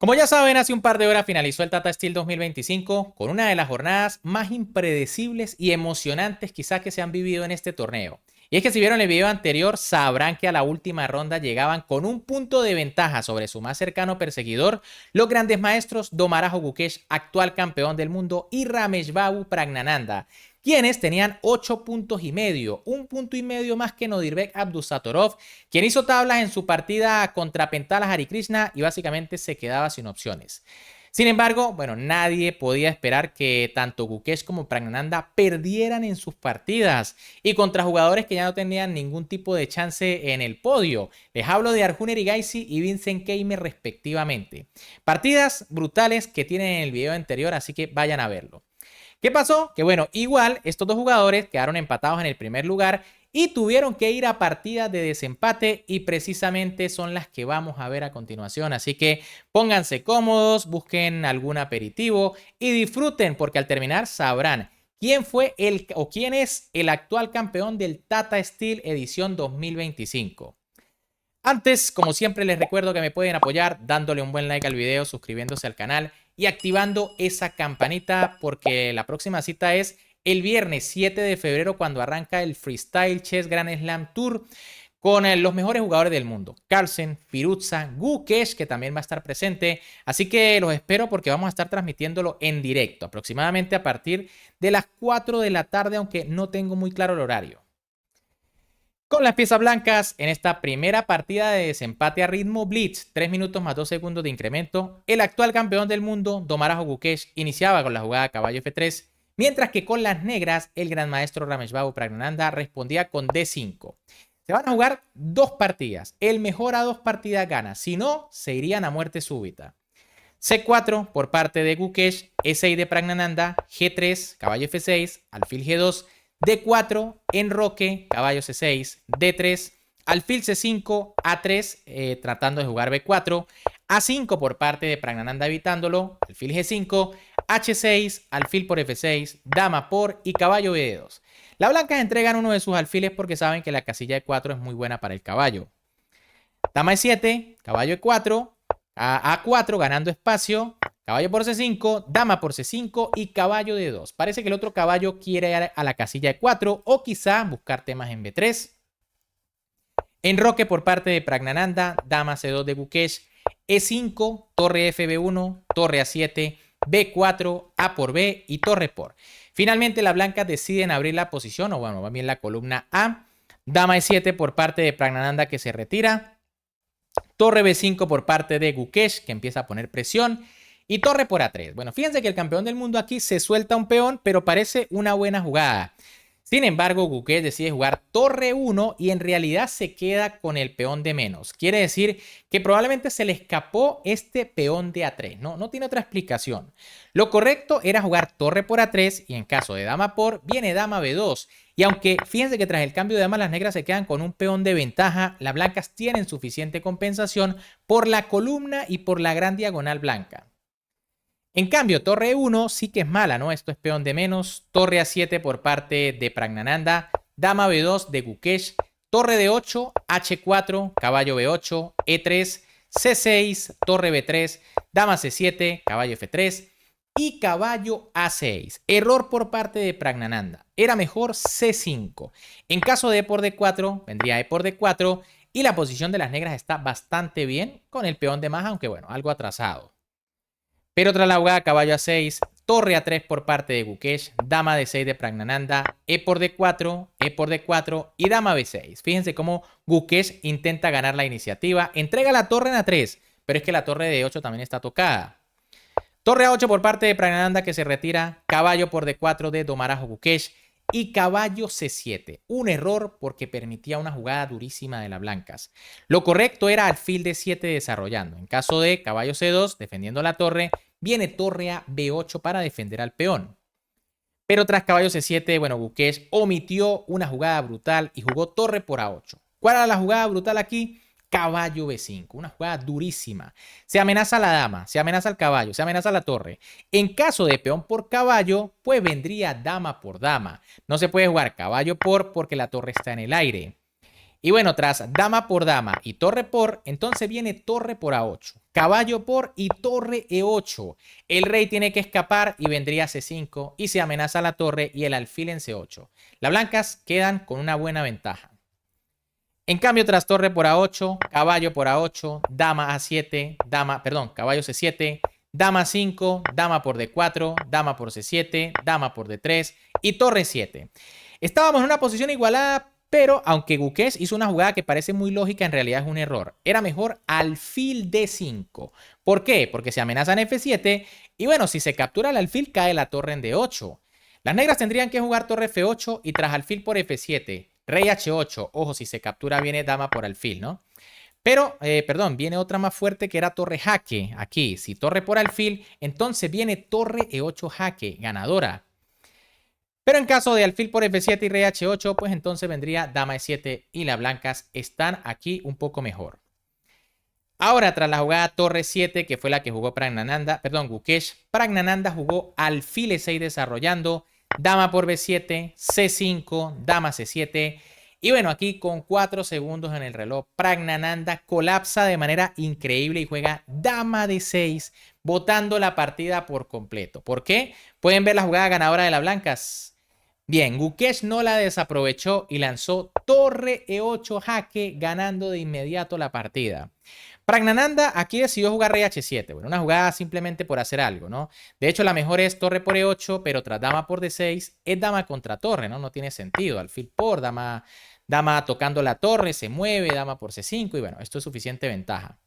Como ya saben, hace un par de horas finalizó el Tata Steel 2025 con una de las jornadas más impredecibles y emocionantes quizás que se han vivido en este torneo. Y es que si vieron el video anterior, sabrán que a la última ronda llegaban con un punto de ventaja sobre su más cercano perseguidor, los grandes maestros Domarajo Gukesh, actual campeón del mundo, y Ramesh Babu Pragnananda, quienes tenían 8 puntos y medio, un punto y medio más que Nodirbek Abdusattorov, quien hizo tablas en su partida contra Pentala Harikrishna y básicamente se quedaba sin opciones. Sin embargo, bueno, nadie podía esperar que tanto Gukesh como Pragnananda perdieran en sus partidas y contra jugadores que ya no tenían ningún tipo de chance en el podio. Les hablo de Arjun Erigaisi y Vincent Keimer respectivamente. Partidas brutales que tienen en el video anterior, así que vayan a verlo. ¿Qué pasó? Que bueno, igual estos dos jugadores quedaron empatados en el primer lugar y tuvieron que ir a partidas de desempate y precisamente son las que vamos a ver a continuación. Así que pónganse cómodos, busquen algún aperitivo y disfruten porque al terminar sabrán quién fue el o quién es el actual campeón del Tata Steel edición 2025. Antes, como siempre, les recuerdo que me pueden apoyar dándole un buen like al video, suscribiéndose al canal y activando esa campanita porque la próxima cita es el viernes 7 de febrero cuando arranca el Freestyle Chess Grand Slam Tour con los mejores jugadores del mundo. Carlsen, Firuza, Gukesh, que también va a estar presente. Así que los espero porque vamos a estar transmitiéndolo en directo, aproximadamente a partir de las 4 de la tarde, aunque no tengo muy claro el horario. Con las piezas blancas, en esta primera partida de desempate a ritmo blitz, 3 minutos más 2 segundos de incremento, el actual campeón del mundo, Domarajo Gukesh, iniciaba con la jugada caballo F3, mientras que con las negras, el gran maestro Ramesh Babu Pragnananda respondía con D5. Se van a jugar dos partidas. El mejor a dos partidas gana. Si no, se irían a muerte súbita. C4 por parte de Gukesh, E6 de Pragnananda, G3, caballo F6, alfil G2, D4, enroque, caballo C6, D3, alfil C5, A3, tratando de jugar B4, A5 por parte de Pragnananda evitándolo, alfil G5, H6, alfil por F6, dama por y caballo B2. Las blancas entregan uno de sus alfiles porque saben que la casilla E4 es muy buena para el caballo. Dama E7, caballo E4, A4 ganando espacio, caballo por C5, dama por C5 y caballo D2. Parece que el otro caballo quiere ir a la casilla E4 o quizá buscar temas en B3. Enroque por parte de Pragnananda, dama C2 de Gukesh, E5, torre FB1, torre A7, B4, A por B y torre por. Finalmente las blancas deciden abrir la posición, o bueno, va bien la columna A. Dama E7 por parte de Pragnananda que se retira. Torre B5 por parte de Gukesh, que empieza a poner presión. Y torre por A3. Bueno, fíjense que el campeón del mundo aquí se suelta un peón, pero parece una buena jugada. Sin embargo, Gukesh decide jugar torre 1 y en realidad se queda con el peón de menos. Quiere decir que probablemente se le escapó este peón de A3. No tiene otra explicación. Lo correcto era jugar torre por A3 y en caso de dama por, viene dama B2. Y aunque fíjense que tras el cambio de dama las negras se quedan con un peón de ventaja, las blancas tienen suficiente compensación por la columna y por la gran diagonal blanca. En cambio, torre 1 sí que es mala, ¿no? Esto es peón de menos. Torre A7 por parte de Pragnananda. Dama B2 de Gukesh. Torre D8, H4, caballo B8, E3, C6, torre B3, dama C7, caballo F3 y caballo A6. Error por parte de Pragnananda. Era mejor C5. En caso de E por D4, vendría E por D4 y la posición de las negras está bastante bien con el peón de más, aunque bueno, algo atrasado. Pero tras la jugada caballo A6, torre A3 por parte de Gukesh, dama D6 de Pragnananda, E por D4, E por D4 y dama B6. Fíjense cómo Gukesh intenta ganar la iniciativa, entrega la torre en A3, pero es que la torre de D8 también está tocada. Torre A8 por parte de Pragnananda que se retira, caballo por D4 de Domarajo Gukesh y caballo C7. Un error porque permitía una jugada durísima de las blancas. Lo correcto era alfil D7 desarrollando. En caso de caballo C2 defendiendo la torre, viene torre a B8 para defender al peón. Pero tras caballo C7, bueno, Gukesh omitió una jugada brutal y jugó torre por A8. ¿Cuál era la jugada brutal aquí? Caballo B5, una jugada durísima. Se amenaza a la dama, se amenaza al caballo, se amenaza a la torre. En caso de peón por caballo, pues vendría dama por dama. No se puede jugar caballo por porque la torre está en el aire. Y bueno, tras dama por dama y torre por, entonces viene torre por A8, caballo por y torre E8. El rey tiene que escapar y vendría C5 y se amenaza la torre y el alfil en C8. Las blancas quedan con una buena ventaja. En cambio, tras torre por A8, caballo por A8, dama A7, caballo C7, dama 5, dama por D4, dama por C7, dama por D3 y torre 7. Estábamos en una posición igualada, pero aunque Guquesh hizo una jugada que parece muy lógica, en realidad es un error. Era mejor alfil D5. ¿Por qué? Porque se amenaza en F7 y bueno, si se captura el alfil cae la torre en D8. Las negras tendrían que jugar torre F8 y tras alfil por F7, rey H8. Ojo, si se captura viene dama por alfil, ¿no? Pero, perdón, viene otra más fuerte que era torre jaque. Aquí, si torre por alfil, entonces viene torre E8 jaque, ganadora. Pero en caso de alfil por F7 y rey H8, pues entonces vendría dama E7 y las blancas están aquí un poco mejor. Ahora, tras la jugada torre 7, que fue la que jugó Guquesh, Pragnananda jugó alfil E6 desarrollando, dama por B7, C5, dama C7. Y bueno, aquí con 4 segundos en el reloj, Pragnananda colapsa de manera increíble y juega dama D6, botando la partida por completo. ¿Por qué? Pueden ver la jugada ganadora de las blancas. Bien, Guquesh no la desaprovechó y lanzó torre E8 jaque, ganando de inmediato la partida. Pragnananda aquí decidió jugar rey H7, bueno, una jugada simplemente por hacer algo, ¿no? De hecho, la mejor es torre por E8, pero tras dama por D6 es dama contra torre, ¿no? No tiene sentido. Alfil por, dama tocando la torre, se mueve, dama por C5 y bueno, esto es suficiente ventaja.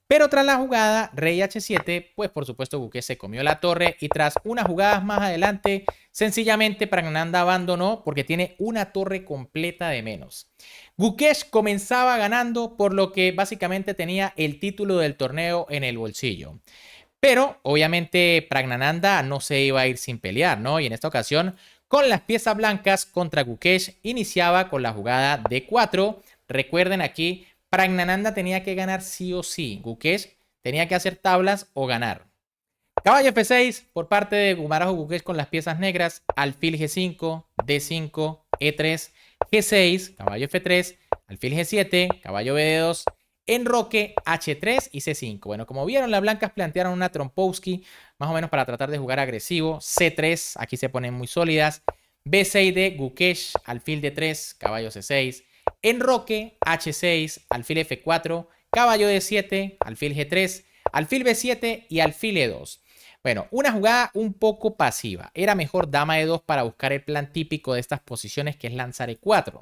Pero tras la jugada rey H7, pues por supuesto Guquesh se comió la torre y tras unas jugadas más adelante, sencillamente Pragnananda abandonó porque tiene una torre completa de menos. Guquesh comenzaba ganando, por lo que básicamente tenía el título del torneo en el bolsillo. Pero obviamente Pragnananda no se iba a ir sin pelear, ¿no? Y en esta ocasión, con las piezas blancas contra Guquesh, iniciaba con la jugada D4. Recuerden aquí, Pragnananda tenía que ganar sí o sí. Guquesh tenía que hacer tablas o ganar. Caballo F6 por parte de Gumarajo Guquesh con las piezas negras. Alfil G5, D5, E3, G6, caballo F3, alfil G7, caballo B2, enroque H3 y C5. Bueno, como vieron, las blancas plantearon una Trompowsky más o menos para tratar de jugar agresivo. C3, aquí se ponen muy sólidas. B6 de Guquesh, alfil D3, caballo C6. Enroque H6, alfil F4, caballo D7, alfil G3, alfil B7 y alfil E2. Bueno, una jugada un poco pasiva. Era mejor dama E2 para buscar el plan típico de estas posiciones, que es lanzar E4.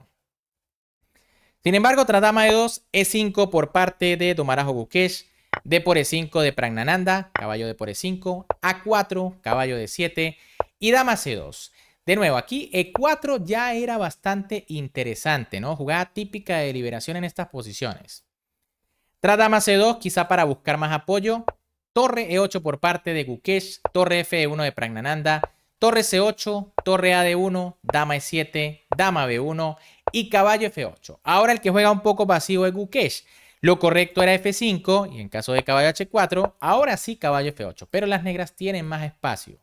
Sin embargo, tras dama E2, E5 por parte de Gumarajo Guquesh, D por E5 de Pragnananda, caballo D por E5, A4, caballo D7 y dama C2. De nuevo, aquí E4 ya era bastante interesante, ¿no? Jugada típica de liberación en estas posiciones. Tras dama C2, quizá para buscar más apoyo, torre E8 por parte de Guquesh, torre F1 de Pragnananda, torre C8, torre AD1, dama E7, dama B1 y caballo F8. Ahora el que juega un poco pasivo es Guquesh. Lo correcto era F5 y en caso de caballo H4, ahora sí caballo F8, pero las negras tienen más espacio.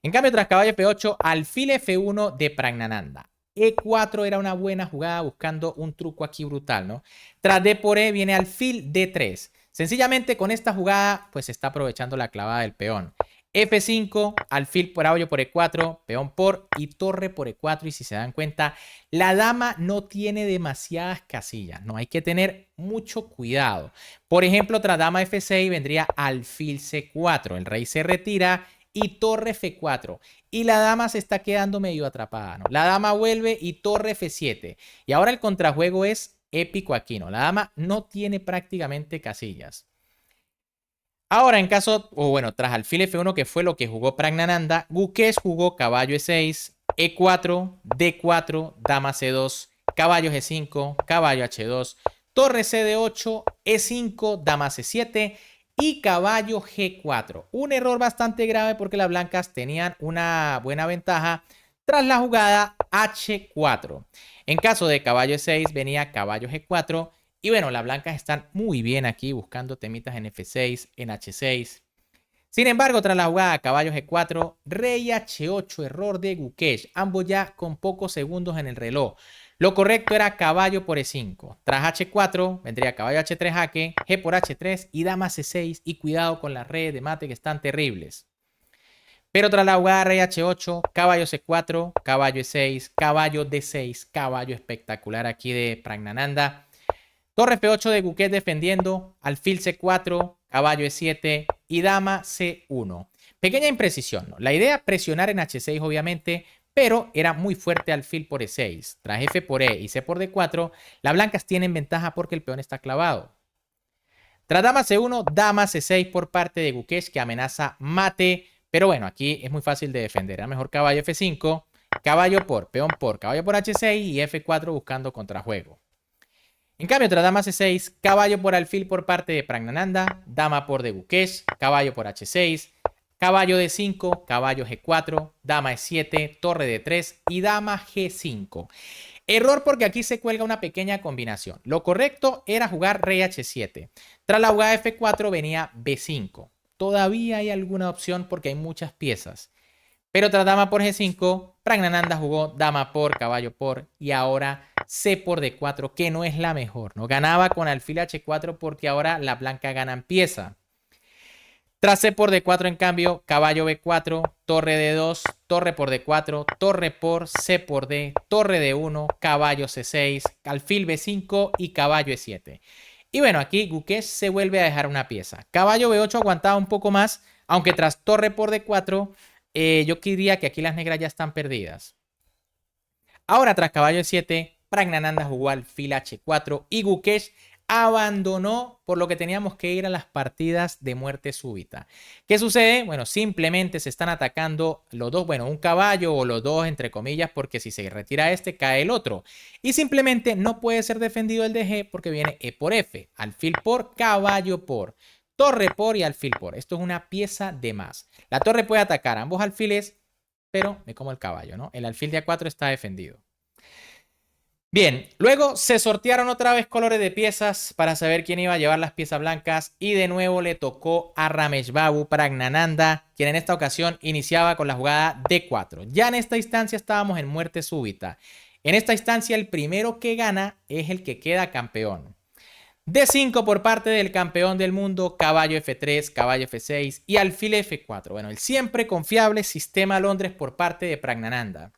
En cambio, tras caballo F8, alfil F1 de Pragnananda. E4 era una buena jugada buscando un truco aquí brutal, ¿no? Tras D por E viene alfil D3. Sencillamente con esta jugada, pues se está aprovechando la clavada del peón. F5, alfil por caballo por E4, peón por y torre por E4. Y si se dan cuenta, la dama no tiene demasiadas casillas, ¿no? Hay que tener mucho cuidado. Por ejemplo, tras dama F6 vendría alfil C4. El rey se retira y torre F4. Y la dama se está quedando medio atrapada, ¿no? La dama vuelve y torre F7. Y ahora el contrajuego es épico aquí, ¿no? La dama no tiene prácticamente casillas. Ahora, en caso, tras alfil F1, que fue lo que jugó Pragnananda, Guquesh jugó caballo E6, E4, D4, dama C2, caballo G5, caballo H2, torre CD8, E5, dama C7 y caballo G4. Un error bastante grave porque las blancas tenían una buena ventaja tras la jugada H4. En caso de caballo E6 venía caballo G4. Y bueno, las blancas están muy bien aquí buscando temitas en F6, en H6. Sin embargo, tras la jugada caballo G4, rey H8, error de Guquesh. Ambos ya con pocos segundos en el reloj. Lo correcto era caballo por E5. Tras H4 vendría caballo H3 jaque, G por H3 y dama C6. Y cuidado con las redes de mate que están terribles. Pero tras la jugada rey H8, caballo C4, caballo E6, caballo D6, caballo espectacular aquí de Pragnananda. Torre F8 de Guquet defendiendo, alfil C4, caballo E7 y dama C1. Pequeña imprecisión, ¿no? La idea presionar en H6 obviamente, pero era muy fuerte alfil por E6. Tras F por E y C por D4, las blancas tienen ventaja porque el peón está clavado. Tras dama C1, dama C6 por parte de Guquet que amenaza mate. Pero bueno, aquí es muy fácil de defender. Era mejor caballo F5, caballo por, peón por, caballo por H6 y F4 buscando contrajuego. En cambio, tras dama C6, caballo por alfil por parte de Pragnananda, dama por de Guquet, caballo por H6, caballo D5, caballo G4, dama E7, torre D3 y dama G5. Error porque aquí se cuelga una pequeña combinación. Lo correcto era jugar rey H7. Tras la jugada F4 venía B5. Todavía hay alguna opción porque hay muchas piezas. Pero tras dama por G5, Pragnananda jugó dama por, caballo por y ahora C por D4, que no es la mejor, ¿no? Ganaba con alfil H4 porque ahora la blanca gana en pieza. Tras C por D4, en cambio, caballo B4, torre D2, torre por D4, torre por C por D, torre D1, caballo C6, alfil B5 y caballo E7. Y bueno, aquí Guquet se vuelve a dejar una pieza. Caballo B8 aguantaba un poco más, aunque tras torre por D4, yo diría que aquí las negras ya están perdidas. Ahora, tras caballo E7, Pragnananda jugó alfil H4 y Guquet abandonó, por lo que teníamos que ir a las partidas de muerte súbita. ¿Qué sucede? Bueno, simplemente se están atacando los dos, bueno, un caballo o los dos, entre comillas, porque si se retira este, cae el otro. Y simplemente no puede ser defendido el de G porque viene E por F, alfil por, caballo por, torre por y alfil por. Esto es una pieza de más. La torre puede atacar ambos alfiles, pero me como el caballo, ¿no? El alfil de A4 está defendido. Bien, luego se sortearon otra vez colores de piezas para saber quién iba a llevar las piezas blancas y de nuevo le tocó a Rameshbabu Pragnananda, quien en esta ocasión iniciaba con la jugada D4. Ya en esta instancia estábamos en muerte súbita. En esta instancia el primero que gana es el que queda campeón. D5 por parte del campeón del mundo, caballo F3, caballo F6 y alfil F4. Bueno, el siempre confiable sistema Londres por parte de Pragnananda.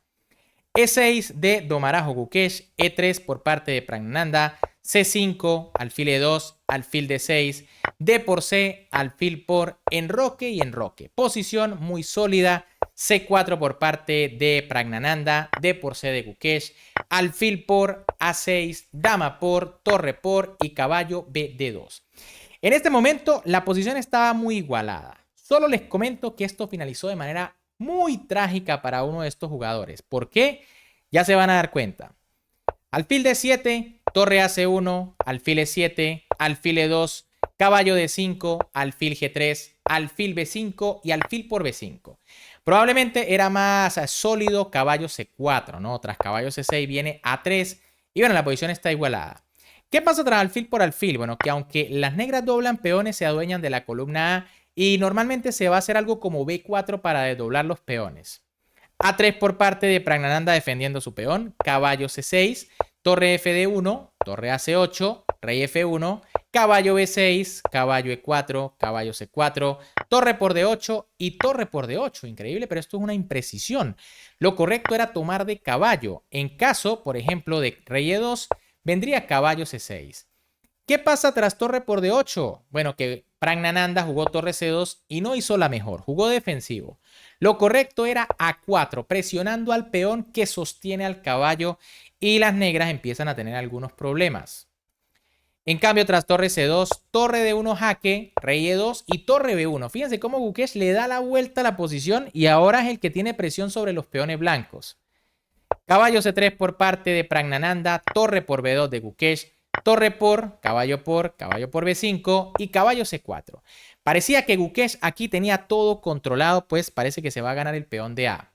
E6 de Domarajo Guquet, E3 por parte de Pragnananda, C5, alfil E2, alfil D6, D por C, alfil por enroque y enroque. Posición muy sólida, C4 por parte de Pragnananda, D por C de Guquet, alfil por A6, dama por, torre por y caballo BD2. En este momento la posición estaba muy igualada. Solo les comento que esto finalizó de manera muy trágica para uno de estos jugadores. ¿Por qué? Ya se van a dar cuenta. Alfil D7, torre AC1, alfil E7, alfil E2, caballo D5, alfil G3, alfil B5 y alfil por B5. Probablemente era más sólido caballo C4, ¿no? Tras caballo C6 viene A3 y bueno, la posición está igualada. ¿Qué pasa tras alfil por alfil? Bueno, que aunque las negras doblan peones, se adueñan de la columna A y normalmente se va a hacer algo como B4 para desdoblar los peones. A3 por parte de Pragnananda defendiendo su peón, caballo C6, torre FD1, torre AC8, rey F1, caballo B6, caballo E4, caballo C4, torre por D8 y torre por D8. Increíble, pero esto es una imprecisión. Lo correcto era tomar de caballo. En caso, por ejemplo, de rey E2, vendría caballo C6. ¿Qué pasa tras torre por D8? Bueno, que Pragnananda jugó torre C2 y no hizo la mejor, jugó defensivo. Lo correcto era A4, presionando al peón que sostiene al caballo y las negras empiezan a tener algunos problemas. En cambio, tras torre C2, torre D1 jaque, rey E2 y torre B1. Fíjense cómo Guquet le da la vuelta a la posición y ahora es el que tiene presión sobre los peones blancos. Caballo C3 por parte de Pragnananda, torre por B2 de Guquet, torre por, caballo por B5 y caballo C4. Parecía que Guquet aquí tenía todo controlado, pues parece que se va a ganar el peón de A.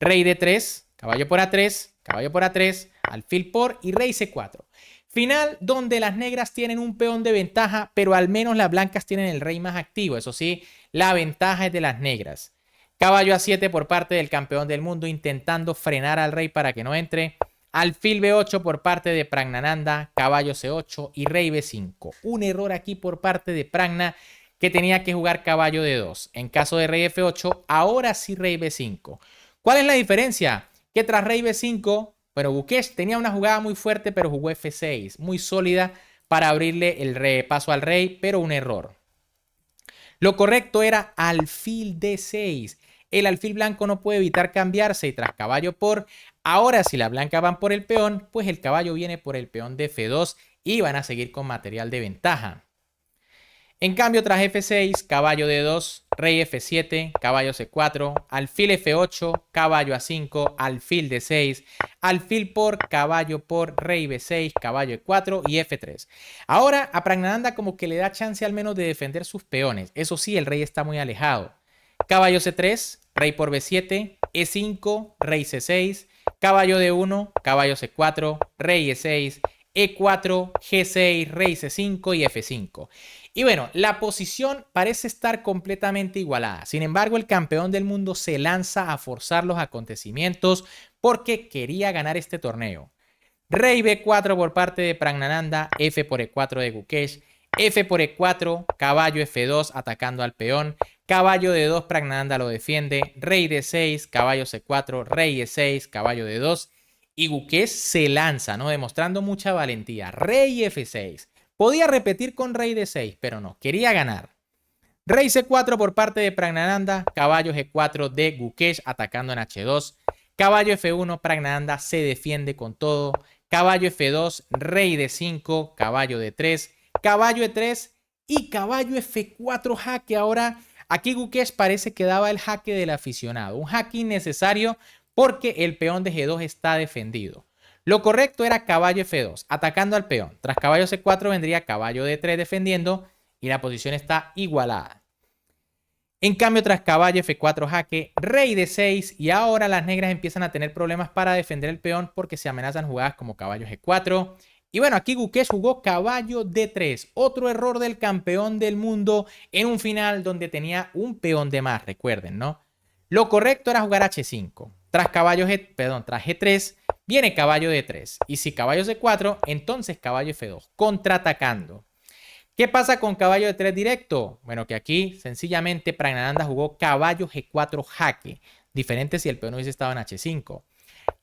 Rey D3, caballo por A3, caballo por A3, alfil por y rey C4. Final donde las negras tienen un peón de ventaja, pero al menos las blancas tienen el rey más activo. Eso sí, la ventaja es de las negras. Caballo A7 por parte del campeón del mundo intentando frenar al rey para que no entre. Alfil B8 por parte de Pragnananda, caballo C8 y rey B5. Un error aquí por parte de Pragna que tenía que jugar caballo D2. En caso de rey F8, ahora sí rey B5. ¿Cuál es la diferencia? Que tras rey B5, bueno, Gukesh tenía una jugada muy fuerte, pero jugó F6, muy sólida para abrirle el paso al rey, pero un error. Lo correcto era alfil D6. El alfil blanco no puede evitar cambiarse y tras caballo por... Ahora si la blanca van por el peón, pues el caballo viene por el peón de F2 y van a seguir con material de ventaja. En cambio, tras F6, caballo D2, rey F7, caballo C4, alfil F8, caballo A5, alfil D6, alfil por, caballo por, rey B6, caballo E4 y F3. Ahora a Pragnananda como que le da chance al menos de defender sus peones. Eso sí, el rey está muy alejado. Caballo C3, rey por B7, E5, rey C6, caballo D1, caballo C4, rey E6, E4, G6, rey C5 y F5. Y bueno, la posición parece estar completamente igualada. Sin embargo, el campeón del mundo se lanza a forzar los acontecimientos porque quería ganar este torneo. Rey B4 por parte de Pragnananda, F por E4 de Gukesh, F por E4, caballo F2 atacando al peón, caballo D2, Pragnananda lo defiende, rey D6, caballo C4, rey E6, caballo D2 y Gukesh se lanza, ¿no? Demostrando mucha valentía. Rey F6. Podía repetir con rey D6, pero no, quería ganar. Rey C4 por parte de Pragnananda, caballo G4 de Gukesh atacando en H2, caballo F1, Pragnananda se defiende con todo, caballo F2, rey D5, caballo D3, caballo E3 y caballo F4 jaque. Ahora aquí Gukesh parece que daba el jaque del aficionado, un jaque innecesario porque el peón de G2 está defendido. Lo correcto era caballo F2, atacando al peón. Tras caballo C4 vendría caballo D3 defendiendo y la posición está igualada. En cambio, tras caballo F4 jaque, rey D6 y ahora las negras empiezan a tener problemas para defender el peón porque se amenazan jugadas como caballo G4. Y bueno, aquí Gukesh jugó caballo D3, otro error del campeón del mundo en un final donde tenía un peón de más, recuerden, ¿no? Lo correcto era jugar H5. Tras tras G3 viene caballo D3 y si caballo C4, entonces caballo F2, contraatacando. ¿Qué pasa con caballo D3 directo? Bueno, que aquí sencillamente Pragnananda jugó caballo G4 jaque, diferente si el peón hubiese estado en H5.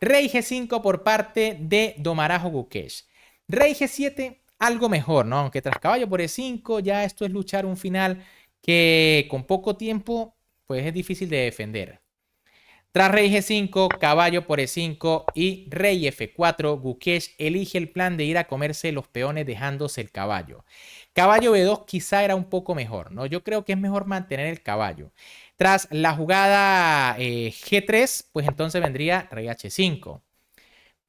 Rey G5 por parte de Domarajo Gukesh. Rey G7, algo mejor, ¿no? Aunque tras caballo por E5, ya esto es luchar un final que con poco tiempo, pues es difícil de defender. Tras rey G5, caballo por E5 y rey F4, Gukesh elige el plan de ir a comerse los peones dejándose el caballo. Caballo B2 quizá era un poco mejor, ¿no? Yo creo que es mejor mantener el caballo. Tras la jugada G3, pues entonces vendría rey H5.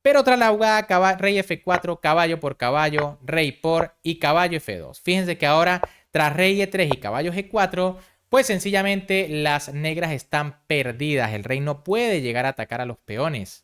Pero tras la jugada rey F4, caballo por caballo, rey por y caballo F2. Fíjense que ahora tras rey E3 y caballo G4, pues sencillamente las negras están perdidas. El rey no puede llegar a atacar a los peones.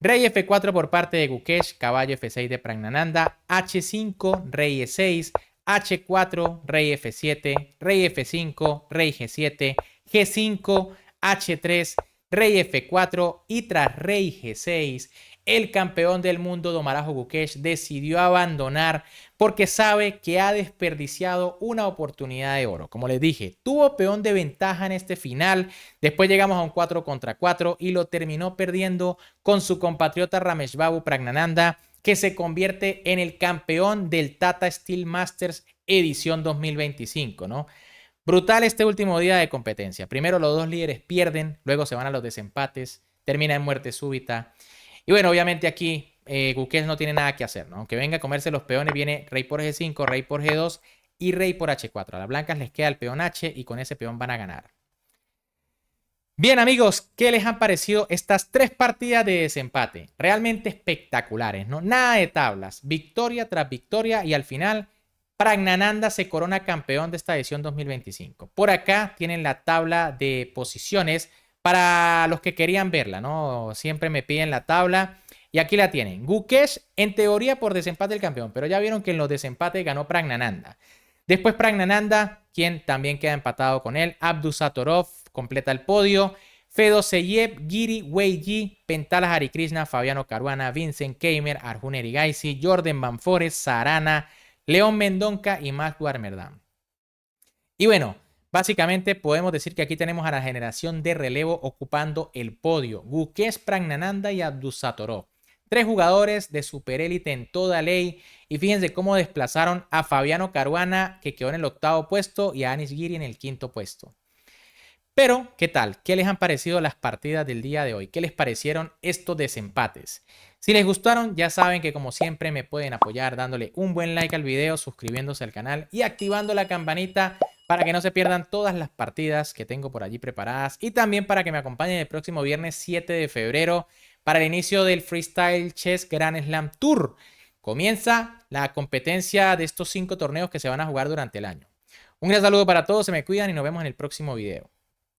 Rey F4 por parte de Gukesh, caballo F6 de Pragnananda, H5, rey E6, H4, rey F7, rey F5, rey G7, G5, H3, rey F4 y tras rey G6, el campeón del mundo Domarajo Gukesh decidió abandonar porque sabe que ha desperdiciado una oportunidad de oro. Como les dije, tuvo peón de ventaja en este final, después llegamos a un 4 contra 4 y lo terminó perdiendo con su compatriota Rameshbabu Pragnananda, que se convierte en el campeón del Tata Steel Masters edición 2025, ¿no? Brutal este último día de competencia. Primero los dos líderes pierden, luego se van a los desempates, termina en muerte súbita. Y bueno, obviamente aquí Gukesh no tiene nada que hacer, ¿no? Aunque venga a comerse los peones, viene rey por G5, rey por G2 y rey por H4. A las blancas les queda el peón H y con ese peón van a ganar. Bien, amigos, ¿qué les han parecido estas tres partidas de desempate? Realmente espectaculares, ¿no? Nada de tablas, victoria tras victoria y al final Pragnananda se corona campeón de esta edición 2025. Por acá tienen la tabla de posiciones para los que querían verla, ¿no? Siempre me piden la tabla y aquí la tienen. Gukesh, en teoría por desempate el campeón, pero ya vieron que en los desempates ganó Pragnananda. Después Pragnananda, quien también queda empatado con él. Abdusattorov completa el podio. Fedoseyev, Giri Weiji, Pentalas Harikrishna, Fabiano Caruana, Vincent Keimer, Arjun Erigaisi, Jordan Banfores, Sarana, León Mendonca y Max Guarmerdam. Y bueno, básicamente podemos decir que aquí tenemos a la generación de relevo ocupando el podio. Gukesh Pragnananda y Abdusattorov. 3 jugadores de superélite en toda ley. Y fíjense cómo desplazaron a Fabiano Caruana, que quedó en el 8º puesto, y a Anish Giri en el 5º puesto. Pero, ¿qué tal? ¿Qué les han parecido las partidas del día de hoy? ¿Qué les parecieron estos desempates? Si les gustaron, ya saben que como siempre me pueden apoyar dándole un buen like al video, suscribiéndose al canal y activando la campanita para que no se pierdan todas las partidas que tengo por allí preparadas y también para que me acompañen el próximo viernes 7 de febrero para el inicio del Freestyle Chess Grand Slam Tour. Comienza la competencia de estos 5 torneos que se van a jugar durante el año. Un gran saludo para todos, se me cuidan y nos vemos en el próximo video.